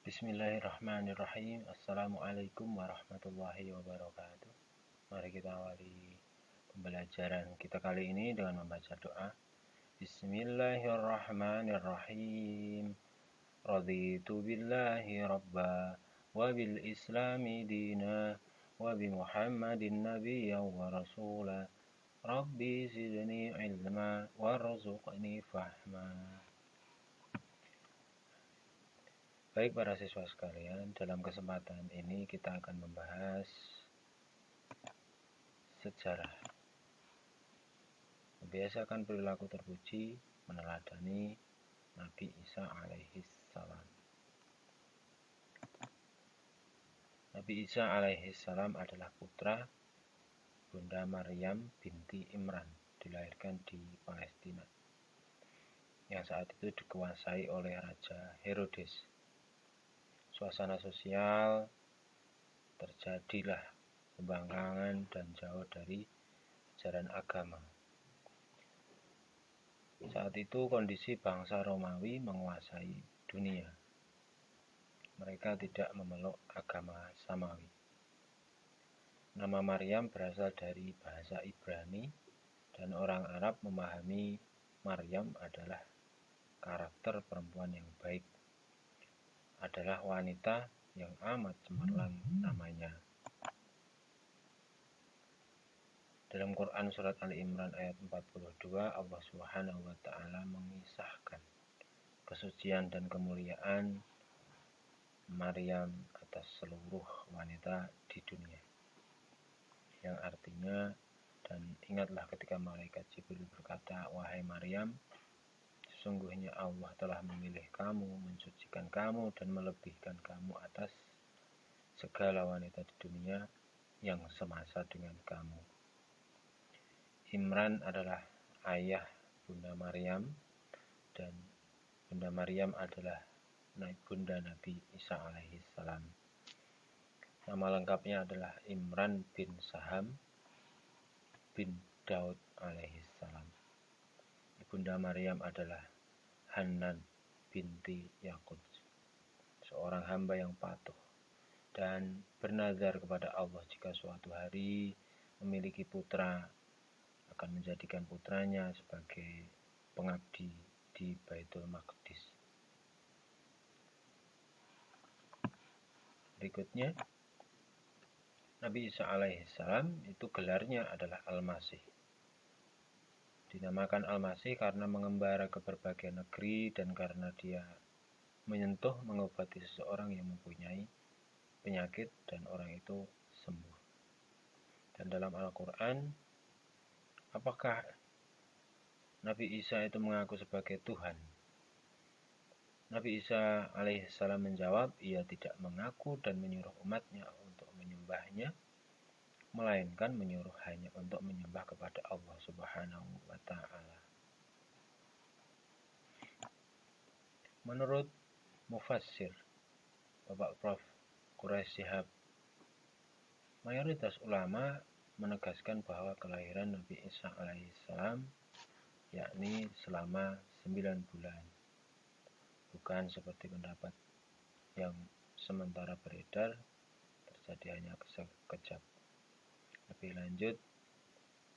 Bismillahirrahmanirrahim. Assalamualaikum warahmatullahi wabarakatuh. Mari kita awali pembelajaran kita kali ini dengan membaca doa. Bismillahirrahmanirrahim. Raditu billahi rabba wa bil islami dina wa bi muhammadin nabiyyan wa rasula. Rabbi zidni ilma warzuqni fahma. Baik para siswa sekalian, dalam kesempatan ini kita akan membahas sejarah. Membiasakan perilaku terpuji, meneladani Nabi Isa alaihi salam. Nabi Isa alaihi salam adalah putra Bunda Maryam binti Imran, dilahirkan di Palestina, yang saat itu dikuasai oleh Raja Herodes. Suasana sosial terjadilah pembangkangan dan jauh dari ajaran agama. Saat itu kondisi bangsa Romawi menguasai dunia. Mereka tidak memeluk agama Samawi. Nama Maryam berasal dari bahasa Ibrani dan orang Arab memahami Maryam adalah karakter perempuan yang baik. Adalah wanita yang amat cemerlang namanya. Dalam Quran surat Ali Imran ayat 42, Allah Subhanahu wa taala mengisahkan kesucian dan kemuliaan Maryam atas seluruh wanita di dunia. Yang artinya, dan ingatlah ketika malaikat Jibril berkata, "Wahai Maryam, sesungguhnya Allah telah memilih kamu, mensucikan kamu, dan melebihkan kamu atas segala wanita di dunia yang semasa dengan kamu." Imran adalah ayah Bunda Maryam, dan Bunda Maryam adalah Bunda Nabi Isa alaihi salam. Nama lengkapnya adalah Imran bin Saham bin Daud alaihi salam. Bunda Maryam adalah Hanan binti Yakub, seorang hamba yang patuh dan bernazar kepada Allah jika suatu hari memiliki putra, akan menjadikan putranya sebagai pengabdi di Baitul Maqdis. Berikutnya, Nabi Isa alaihissalam itu gelarnya adalah Al-Masih. Dinamakan Al-Masih karena mengembara ke berbagai negeri dan karena dia menyentuh mengobati seseorang yang mempunyai penyakit dan orang itu sembuh. Dan dalam Al-Quran, apakah Nabi Isa itu mengaku sebagai Tuhan? Nabi Isa alaihissalam menjawab, ia tidak mengaku dan menyuruh umatnya untuk menyembahnya, melainkan menyuruh hanya untuk menyembah kepada Allah Subhanahu wa ta'ala. Menurut mufassir Bapak Prof. Quraish Shihab, mayoritas ulama menegaskan bahwa kelahiran Nabi Isa alaihissalam yakni selama 9 bulan, bukan seperti pendapat yang sementara beredar terjadi hanya sekejap. Lebih lanjut,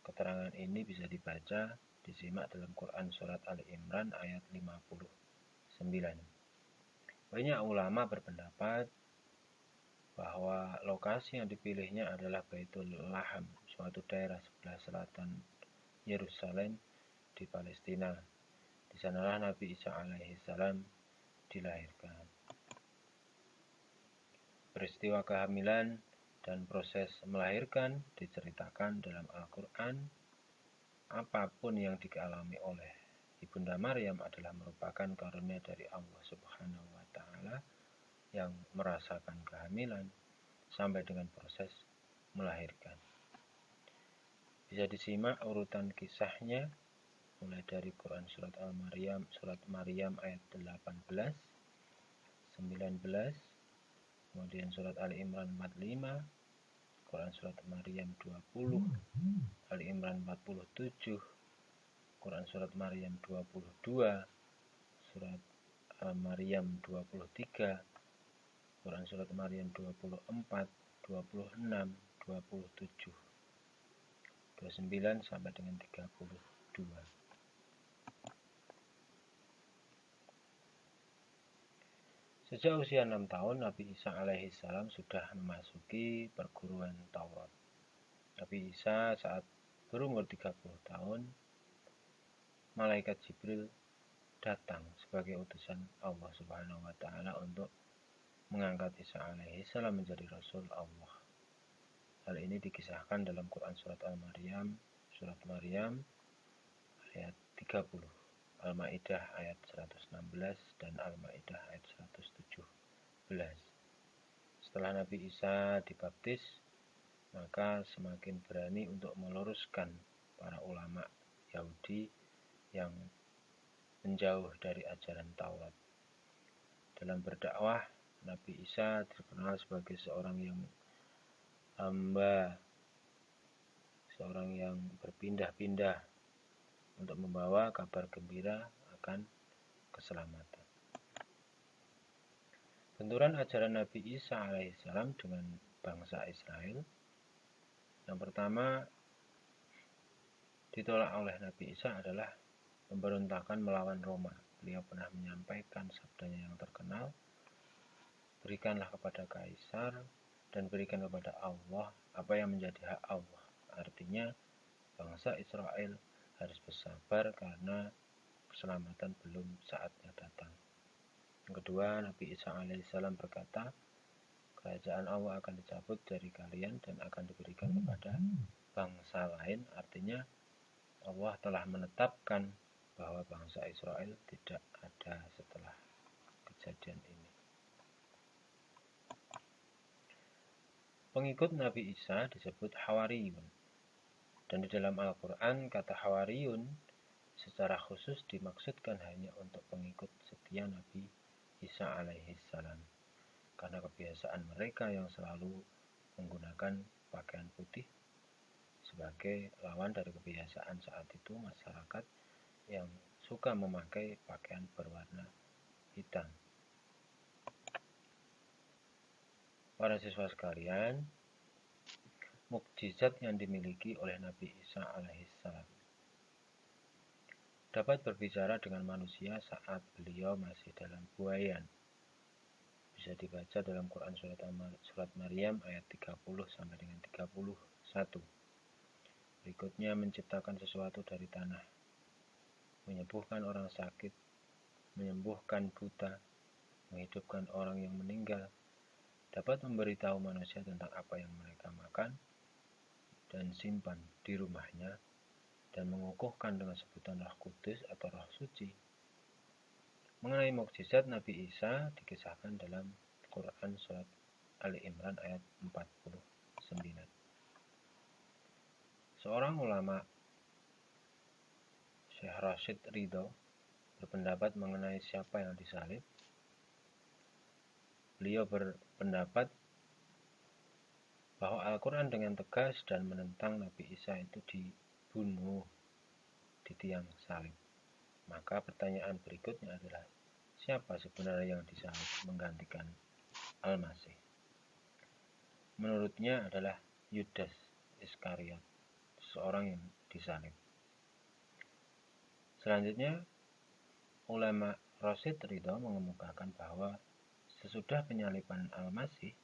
keterangan ini bisa dibaca, disimak dalam Quran surat Ali Imran ayat 59. Banyak ulama berpendapat bahwa lokasi yang dipilihnya adalah Baitul Laham, suatu daerah sebelah selatan Yerusalem di Palestina. Di sanalah Nabi Isa alaihissalam dilahirkan. Peristiwa kehamilan dan proses melahirkan diceritakan dalam Al-Quran. Apapun yang dialami oleh Ibunda Maryam adalah merupakan karunia dari Allah Subhanahu wa ta'ala yang merasakan kehamilan sampai dengan proses melahirkan. Bisa disimak urutan kisahnya mulai dari Quran surat Al-Maryam, surat Maryam ayat 18, 19, kemudian surat Ali Imran 45, Quran surat Maryam 20, Ali Imran 47, Quran surat Maryam 22, surat Al-Maryam 23, Quran Surat Maryam 24, 26, 27, 29 sampai dengan 32. Sejak usia 6 tahun, Nabi Isa alaihissalam sudah memasuki perguruan Taurat. Nabi Isa saat berumur 30 tahun, malaikat Jibril datang sebagai utusan Allah Subhanahu wa taala untuk mengangkat Isa alaihissalam menjadi Rasul Allah. Hal ini dikisahkan dalam Quran Surat Maryam ayat 30, Al-Maidah ayat 116 dan Al-Maidah ayat 117. Setelah Nabi Isa dibaptis, maka semakin berani untuk meluruskan para ulama Yahudi yang menjauh dari ajaran Taurat. Dalam berdakwah, Nabi Isa terkenal sebagai seorang yang hamba, seorang yang berpindah-pindah untuk membawa kabar gembira akan keselamatan. Benturan ajaran Nabi Isa alaihissalam dengan bangsa Israel. Yang pertama ditolak oleh Nabi Isa adalah pemberontakan melawan Roma. Beliau pernah menyampaikan sabdanya yang terkenal, berikanlah kepada Kaisar dan berikan kepada Allah apa yang menjadi hak Allah. Artinya bangsa Israel harus bersabar karena keselamatan belum saatnya datang. Yang kedua, Nabi Isa alaihissalam berkata, kerajaan Allah akan dicabut dari kalian dan akan diberikan kepada bangsa lain. Artinya Allah telah menetapkan bahwa bangsa Israel tidak ada setelah kejadian ini. Pengikut Nabi Isa disebut Hawariyun. Dan di dalam Al-Quran, kata Hawariyun secara khusus dimaksudkan hanya untuk pengikut setia Nabi Isa alaihissalam. Karena kebiasaan mereka yang selalu menggunakan pakaian putih sebagai lawan dari kebiasaan saat itu masyarakat yang suka memakai pakaian berwarna hitam. Para siswa sekalian, mukjizat yang dimiliki oleh Nabi Isa alaihissalam dapat berbicara dengan manusia saat beliau masih dalam buayan. Bisa dibaca dalam Quran Surat Maryam ayat 30 sampai dengan 31. Berikutnya, menciptakan sesuatu dari tanah, menyembuhkan orang sakit, menyembuhkan buta, menghidupkan orang yang meninggal, dapat memberitahu manusia tentang apa yang mereka makan dan simpan di rumahnya, dan mengukuhkan dengan sebutan Roh Kudus atau Roh Suci. Mengenai mukjizat Nabi Isa dikisahkan dalam Quran Surat Ali Imran ayat 49. Seorang ulama, Syekh Rashid Ridho, berpendapat mengenai siapa yang disalib. Beliau berpendapat bahwa Al-Quran dengan tegas dan menentang Nabi Isa itu dibunuh di tiang salib. Maka pertanyaan berikutnya adalah, siapa sebenarnya yang disalib menggantikan Al-Masih? Menurutnya adalah Yudas Iskariot, seorang yang disalib. Selanjutnya, ulama Rashid Ridho mengemukakan bahwa sesudah penyaliban Al-Masih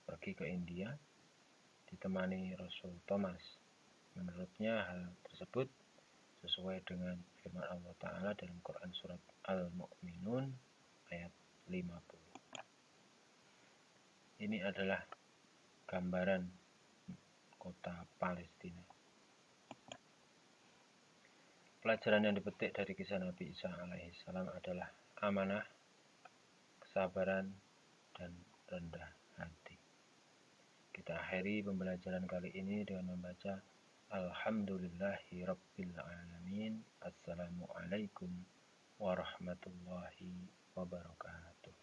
pergi ke India ditemani Rasul Thomas. Menurutnya hal tersebut sesuai dengan firman Allah Ta'ala dalam Quran Surat Al-Mu'minun ayat 50. Ini adalah gambaran kota Palestina. Pelajaran yang dipetik dari kisah Nabi Isa alaihissalam adalah amanah, kesabaran, dan rendah hati. Kita akhiri pembelajaran kali ini dengan membaca Alhamdulillahi Rabbil Alamin. Assalamualaikum warahmatullahi wabarakatuh.